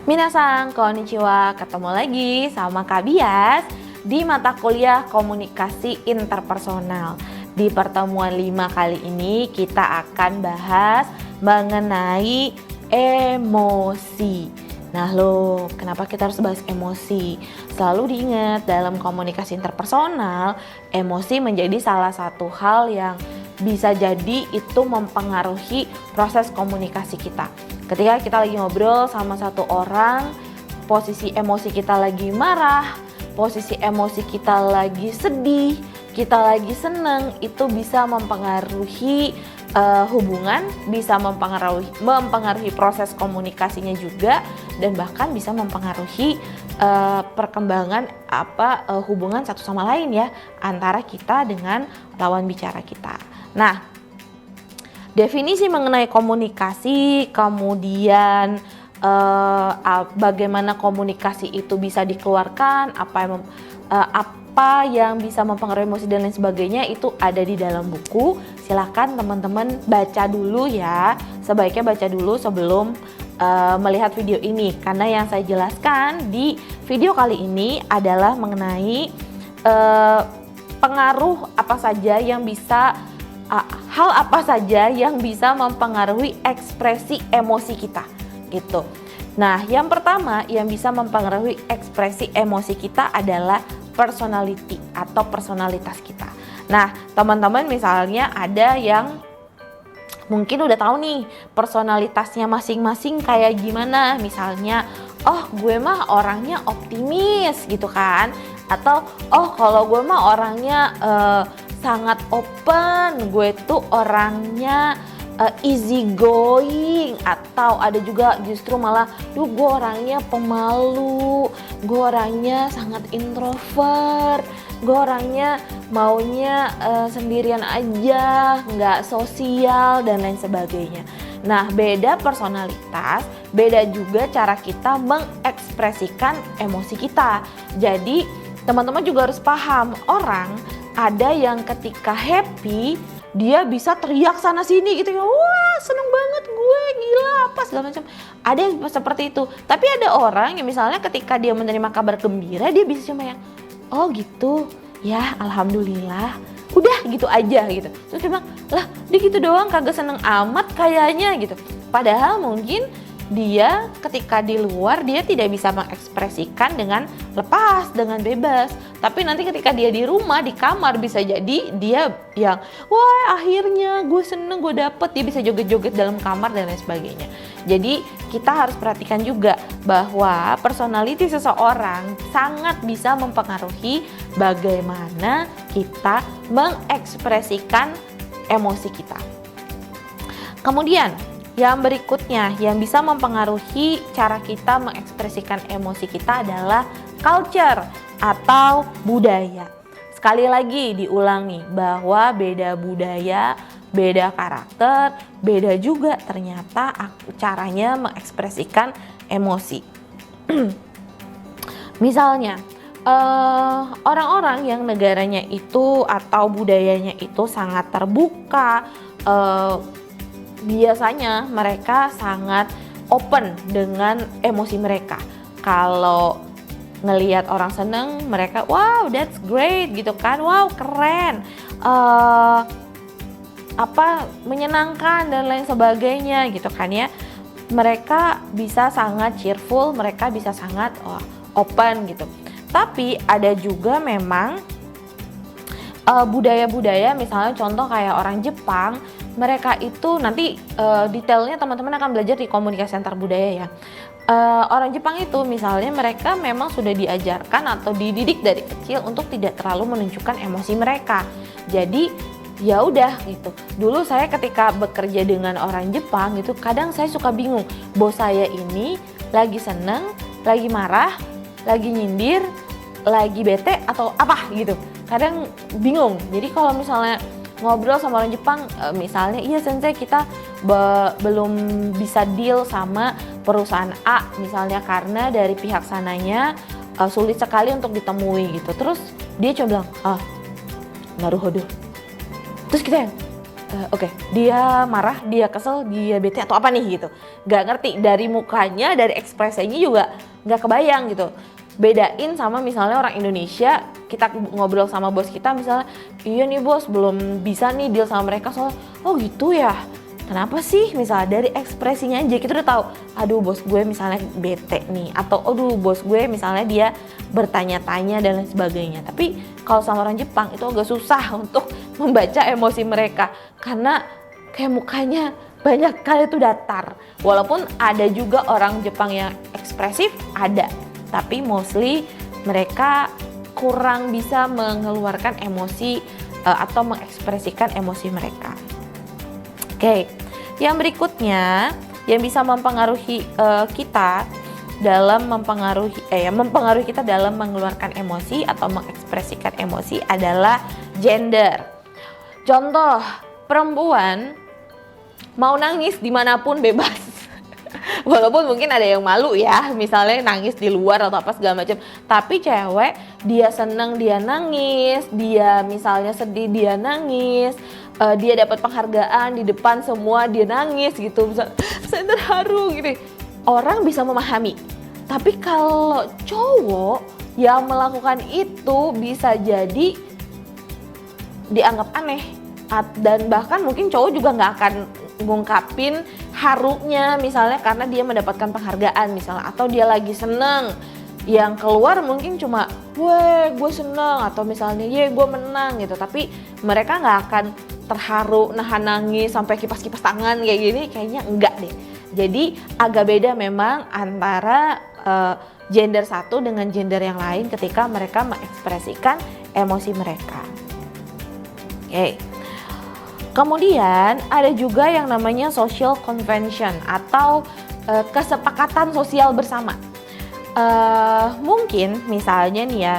Minasan, konnichiwa, ketemu lagi sama Kak Bias di mata kuliah komunikasi interpersonal. Di pertemuan 5 kali ini kita akan bahas mengenai emosi. Nah lo, kenapa kita harus bahas emosi? Selalu diingat dalam komunikasi interpersonal, emosi menjadi salah satu hal yang bisa jadi itu mempengaruhi proses komunikasi kita. Ketika kita lagi ngobrol sama satu orang, posisi emosi kita lagi marah, posisi emosi kita lagi sedih, kita lagi seneng, itu bisa mempengaruhi hubungan, bisa mempengaruhi proses komunikasinya juga, dan bahkan bisa mempengaruhi perkembangan hubungan satu sama lain ya, antara kita dengan lawan bicara kita. Nah, definisi mengenai komunikasi, kemudian bagaimana komunikasi itu bisa dikeluarkan, apa yang bisa mempengaruhi emosi dan lain sebagainya, itu ada di dalam buku. Silakan teman-teman baca dulu ya. Sebaiknya baca dulu sebelum melihat video ini, karena yang saya jelaskan di video kali ini adalah mengenai pengaruh apa saja yang bisa hal apa saja yang bisa mempengaruhi ekspresi emosi kita gitu. Nah, yang pertama yang bisa mempengaruhi ekspresi emosi kita adalah personality atau personalitas kita. Nah, teman-teman misalnya ada yang mungkin udah tahu nih personalitasnya masing-masing kayak gimana. Misalnya, oh gue mah orangnya optimis gitu kan. Atau oh kalau gue mah orangnya sangat open, gue tuh orangnya easy going. Atau ada juga justru malah gue orangnya pemalu, gue orangnya sangat introvert, gue orangnya maunya sendirian aja, nggak sosial dan lain sebagainya. Nah, beda personalitas, beda juga cara kita mengekspresikan emosi kita. Jadi teman-teman juga harus paham, orang ada yang ketika happy dia bisa teriak sana sini gitu ya, wah seneng banget gue, gila apa segala macam. Ada yang seperti itu. Tapi ada orang yang misalnya ketika dia menerima kabar gembira, dia bisa cuma yang oh gitu ya, alhamdulillah, udah gitu aja gitu. Terus dia bilang, lah dia gitu doang kagak seneng amat kayaknya gitu. Padahal mungkin dia ketika di luar dia tidak bisa mengekspresikan dengan lepas, dengan bebas. Tapi nanti ketika dia di rumah, di kamar, bisa jadi dia yang wah akhirnya gue seneng, gue dapet, dia bisa joget-joget dalam kamar dan lain sebagainya. Jadi kita harus perhatikan juga bahwa personality seseorang sangat bisa mempengaruhi bagaimana kita mengekspresikan emosi kita. Kemudian yang berikutnya yang bisa mempengaruhi cara kita mengekspresikan emosi kita adalah culture atau budaya. Sekali lagi diulangi bahwa beda budaya, beda karakter, beda juga ternyata caranya mengekspresikan emosi. Misalnya orang-orang yang negaranya itu atau budayanya itu sangat terbuka, biasanya mereka sangat open dengan emosi mereka. Kalau ngelihat orang seneng, mereka wow that's great gitu kan, wow keren, menyenangkan dan lain sebagainya gitu kan ya. Mereka bisa sangat cheerful, mereka bisa sangat open gitu. Tapi ada juga memang budaya-budaya, misalnya contoh kayak orang Jepang, mereka itu nanti detailnya teman-teman akan belajar di komunikasi antar budaya ya. Orang Jepang itu misalnya mereka memang sudah diajarkan atau dididik dari kecil untuk tidak terlalu menunjukkan emosi mereka. Jadi ya udah gitu. Dulu saya ketika bekerja dengan orang Jepang itu kadang saya suka bingung, bos saya ini lagi seneng, lagi marah, lagi nyindir, lagi bete atau apa gitu. Kadang bingung. Jadi kalau misalnya ngobrol sama orang Jepang, misalnya iya sensei kita belum bisa deal sama perusahaan A misalnya karena dari pihak sananya sulit sekali untuk ditemui gitu. Terus dia coba bilang, naruhodo, Terus kita yang oke, dia marah, dia kesel, dia bete atau apa nih gitu. Gak ngerti, dari mukanya, dari ekspresinya juga gak kebayang gitu. Bedain sama misalnya orang Indonesia, kita ngobrol sama bos kita misalnya, iya nih bos belum bisa nih deal sama mereka soal, oh gitu ya, kenapa sih, misalnya dari ekspresinya aja kita udah tahu, aduh bos gue misalnya bete nih, atau aduh bos gue misalnya dia bertanya-tanya dan lain sebagainya. Tapi kalau sama orang Jepang itu agak susah untuk membaca emosi mereka karena kayak mukanya banyak kali itu datar. Walaupun ada juga orang Jepang yang ekspresif, ada, tapi mostly mereka kurang bisa mengeluarkan emosi atau mengekspresikan emosi mereka. Oke, yang berikutnya yang bisa mempengaruhi kita dalam mempengaruhi kita dalam mengeluarkan emosi atau mengekspresikan emosi adalah gender. Contoh, perempuan mau nangis dimanapun bebas. Walaupun mungkin ada yang malu ya, misalnya nangis di luar atau apa segala macam. Tapi cewek, dia seneng dia nangis, dia misalnya sedih dia nangis, dia dapat penghargaan di depan semua dia nangis gitu. Saya terharu gitu. Orang bisa memahami. Tapi kalau cowok yang melakukan itu bisa jadi dianggap aneh. Dan bahkan mungkin cowok juga nggak akan ngungkapin harunya misalnya karena dia mendapatkan penghargaan misalnya, atau dia lagi seneng, yang keluar mungkin cuma weh gue seneng atau misalnya ye gue menang gitu, tapi mereka nggak akan terharu nahan nangis sampai kipas-kipas tangan kayak gini, kayaknya enggak deh. Jadi agak beda memang antara gender satu dengan gender yang lain ketika mereka mengekspresikan emosi mereka. Oke. Kemudian ada juga yang namanya social convention atau kesepakatan sosial bersama. Mungkin misalnya nih ya,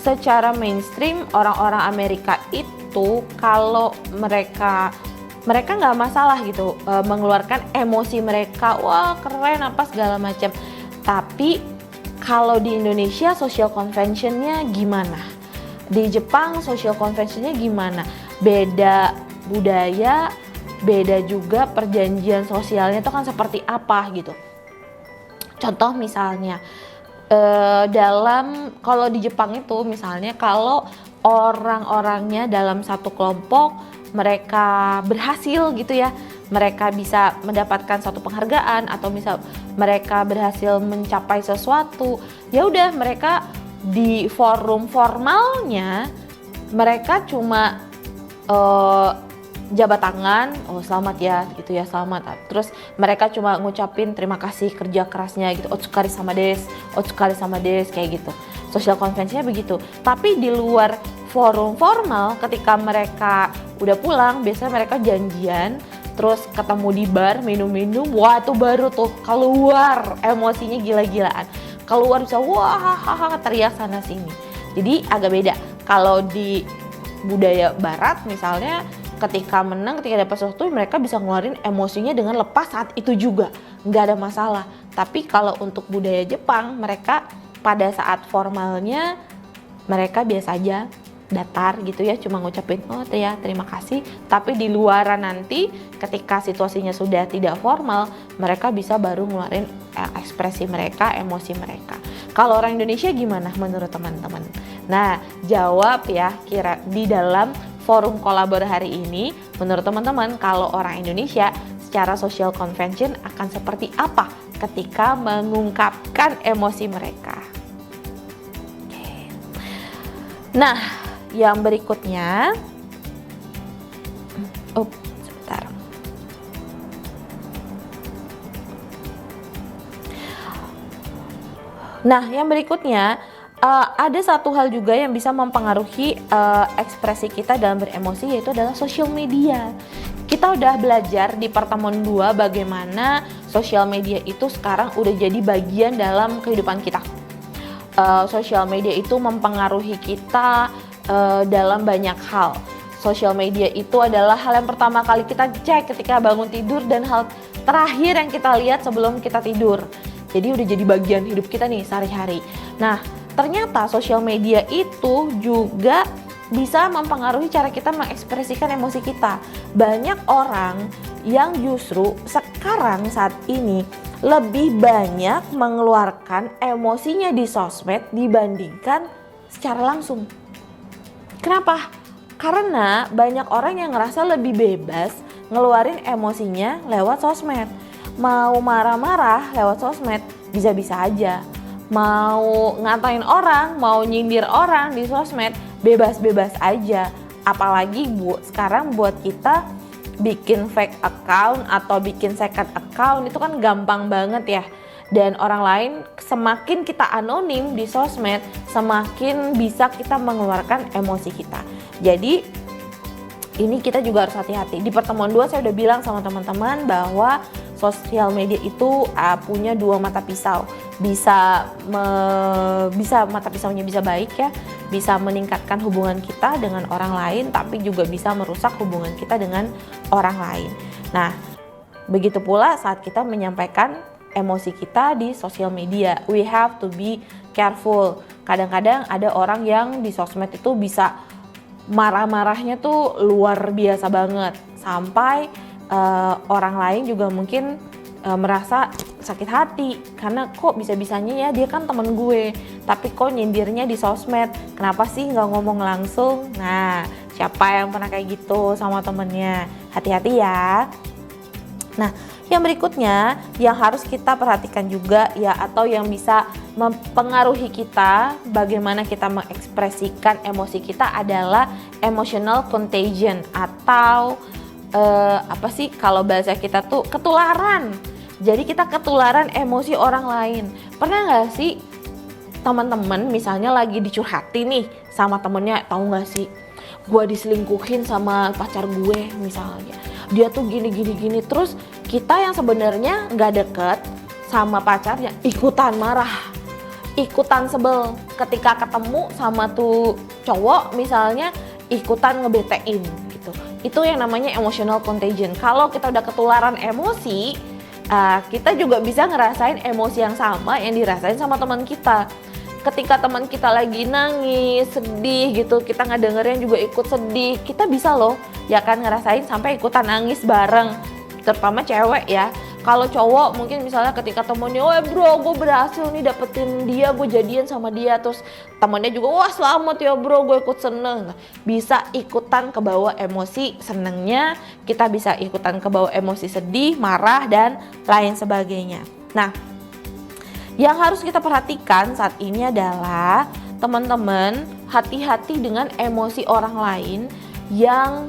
secara mainstream orang-orang Amerika itu kalau mereka nggak masalah gitu mengeluarkan emosi mereka, wah keren apa segala macam. Tapi kalau di Indonesia social conventionnya gimana? Di Jepang social conventionnya gimana? Beda budaya, beda juga perjanjian sosialnya itu kan seperti apa gitu. Contoh misalnya kalau di Jepang itu misalnya kalau orang-orangnya dalam satu kelompok mereka berhasil gitu ya, mereka bisa mendapatkan satu penghargaan atau misal mereka berhasil mencapai sesuatu, ya udah mereka di forum formalnya mereka cuma jabat tangan, oh selamat ya gitu ya, selamat. Terus mereka cuma ngucapin terima kasih kerja kerasnya gitu, otsukari sama des kayak gitu. Social convention-nya begitu. Tapi di luar forum formal ketika mereka udah pulang, biasanya mereka janjian terus ketemu di bar, minum-minum, wah itu baru tuh keluar emosinya gila-gilaan. Keluar bisa wah teriak sana sini. Jadi agak beda. Kalau di budaya barat misalnya ketika menang, ketika dapat sesuatu mereka bisa ngeluarin emosinya dengan lepas saat itu juga, nggak ada masalah. Tapi kalau untuk budaya Jepang, mereka pada saat formalnya mereka biasa aja datar gitu ya, cuma ngucapin oh ya terima kasih. Tapi di luaran nanti ketika situasinya sudah tidak formal, mereka bisa baru ngeluarin ekspresi mereka, emosi mereka. Kalau orang Indonesia gimana menurut teman-teman? Nah, jawab ya kira di dalam forum kolaborasi hari ini, menurut teman-teman kalau orang Indonesia secara social convention akan seperti apa ketika mengungkapkan emosi mereka. Nah, yang berikutnya, sebentar. Nah, yang berikutnya ada satu hal juga yang bisa mempengaruhi ekspresi kita dalam beremosi, yaitu adalah sosial media. Kita udah belajar di pertemuan 2 bagaimana sosial media itu sekarang udah jadi bagian dalam kehidupan kita. Sosial media itu mempengaruhi kita dalam banyak hal. Sosial media itu adalah hal yang pertama kali kita cek ketika bangun tidur dan hal terakhir yang kita lihat sebelum kita tidur. Jadi udah jadi bagian hidup kita nih sehari-hari. Nah, ternyata sosial media itu juga bisa mempengaruhi cara kita mengekspresikan emosi kita. Banyak orang yang justru sekarang saat ini lebih banyak mengeluarkan emosinya di sosmed dibandingkan secara langsung. Kenapa? Karena banyak orang yang ngerasa lebih bebas ngeluarin emosinya lewat sosmed. Mau marah-marah lewat sosmed bisa-bisa aja. Mau ngatain orang, mau nyindir orang di sosmed bebas-bebas aja. Apalagi sekarang buat kita bikin fake account atau bikin second account itu kan gampang banget ya. Dan orang lain semakin kita anonim di sosmed, semakin bisa kita mengeluarkan emosi kita. Jadi ini kita juga harus hati-hati. Di pertemuan 2 saya udah bilang sama teman-teman bahwa sosial media itu punya 2 mata pisau. Bisa mata pisaunya bisa baik ya, bisa meningkatkan hubungan kita dengan orang lain, tapi juga bisa merusak hubungan kita dengan orang lain. Nah, begitu pula saat kita menyampaikan emosi kita di sosial media, we have to be careful. Kadang-kadang ada orang yang di sosmed itu bisa marah-marahnya tuh luar biasa banget, sampai orang lain juga mungkin merasa sakit hati karena kok bisa-bisanya ya dia kan temen gue tapi kok nyindirnya di sosmed, kenapa sih nggak ngomong langsung. Nah, siapa yang pernah kayak gitu sama temennya? Hati-hati ya. Nah, yang berikutnya yang harus kita perhatikan juga ya, atau yang bisa mempengaruhi kita bagaimana kita mengekspresikan emosi kita adalah emotional contagion, atau apa sih kalau bahasa kita tuh ketularan. Jadi kita ketularan emosi orang lain. Pernah nggak sih teman-teman misalnya lagi dicurhatin nih sama temennya, tahu nggak sih gue diselingkuhin sama pacar gue misalnya, dia tuh gini, terus kita yang sebenarnya nggak deket sama pacarnya ikutan marah, ikutan sebel, ketika ketemu sama tuh cowok misalnya ikutan ngebetein gitu. Itu yang namanya emotional contagion. Kalau kita udah ketularan emosi, kita juga bisa ngerasain emosi yang sama yang dirasain sama teman kita. Ketika teman kita lagi nangis, sedih gitu, kita ngedengerin juga ikut sedih, kita bisa loh ya kan ngerasain sampai ikutan nangis bareng, terutama cewek ya. Kalau cowok mungkin misalnya ketika temennya, wah bro gue berhasil nih dapetin dia, gue jadian sama dia, terus temennya juga wah selamat ya bro gue ikut seneng, bisa ikutan kebawa emosi senengnya, kita bisa ikutan kebawa emosi sedih, marah dan lain sebagainya. Nah, yang harus kita perhatikan saat ini adalah teman-teman hati-hati dengan emosi orang lain yang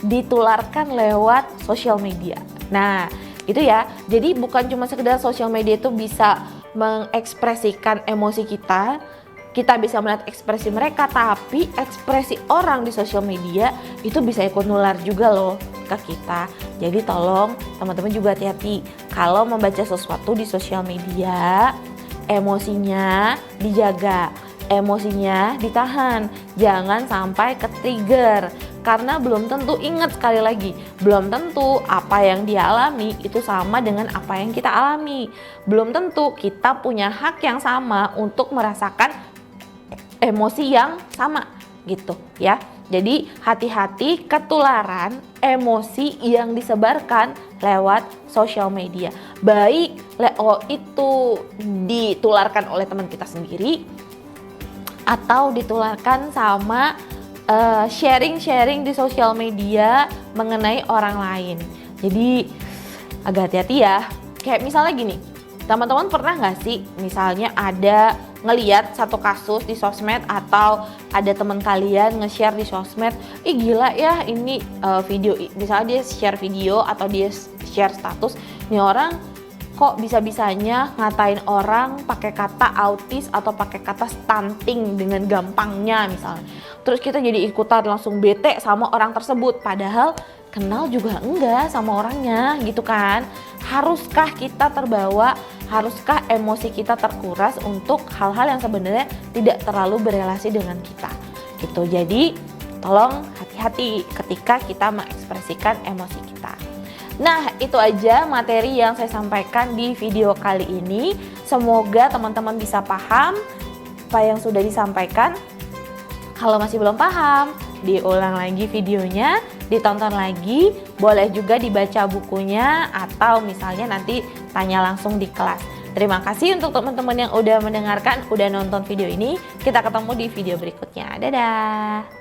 ditularkan lewat sosial media. Nah, itu ya. Jadi bukan cuma sekedar sosial media itu bisa mengekspresikan emosi kita, kita bisa melihat ekspresi mereka, tapi ekspresi orang di sosial media itu bisa ikut nular juga loh ke kita. Jadi tolong teman-teman juga hati-hati kalau membaca sesuatu di sosial media, emosinya dijaga, emosinya ditahan, jangan sampai ke-trigger. Karena belum tentu, ingat sekali lagi, belum tentu apa yang dia alami itu sama dengan apa yang kita alami. Belum tentu kita punya hak yang sama untuk merasakan emosi yang sama gitu ya. Jadi hati-hati ketularan emosi yang disebarkan lewat sosial media. Baik itu ditularkan oleh teman kita sendiri atau ditularkan sama sharing di sosial media mengenai orang lain. Jadi agak hati-hati ya. Kayak misalnya gini, teman-teman pernah nggak sih misalnya ada ngeliat satu kasus di sosmed atau ada teman kalian nge-share di sosmed, ih gila ya ini video, misalnya dia share video atau dia share status, nih orang kok bisa-bisanya ngatain orang pakai kata autis atau pakai kata stunting dengan gampangnya misalnya. Terus kita jadi ikutan langsung bete sama orang tersebut, padahal kenal juga enggak sama orangnya gitu kan. Haruskah kita terbawa, haruskah emosi kita terkuras untuk hal-hal yang sebenarnya tidak terlalu berelasi dengan kita gitu. Jadi tolong hati-hati ketika kita mengekspresikan emosi kita. Nah, itu aja materi yang saya sampaikan di video kali ini. Semoga teman-teman bisa paham apa yang sudah disampaikan. Kalau masih belum paham, diulang lagi videonya, ditonton lagi, boleh juga dibaca bukunya atau misalnya nanti tanya langsung di kelas. Terima kasih untuk teman-teman yang udah mendengarkan, udah nonton video ini. Kita ketemu di video berikutnya. Dadah!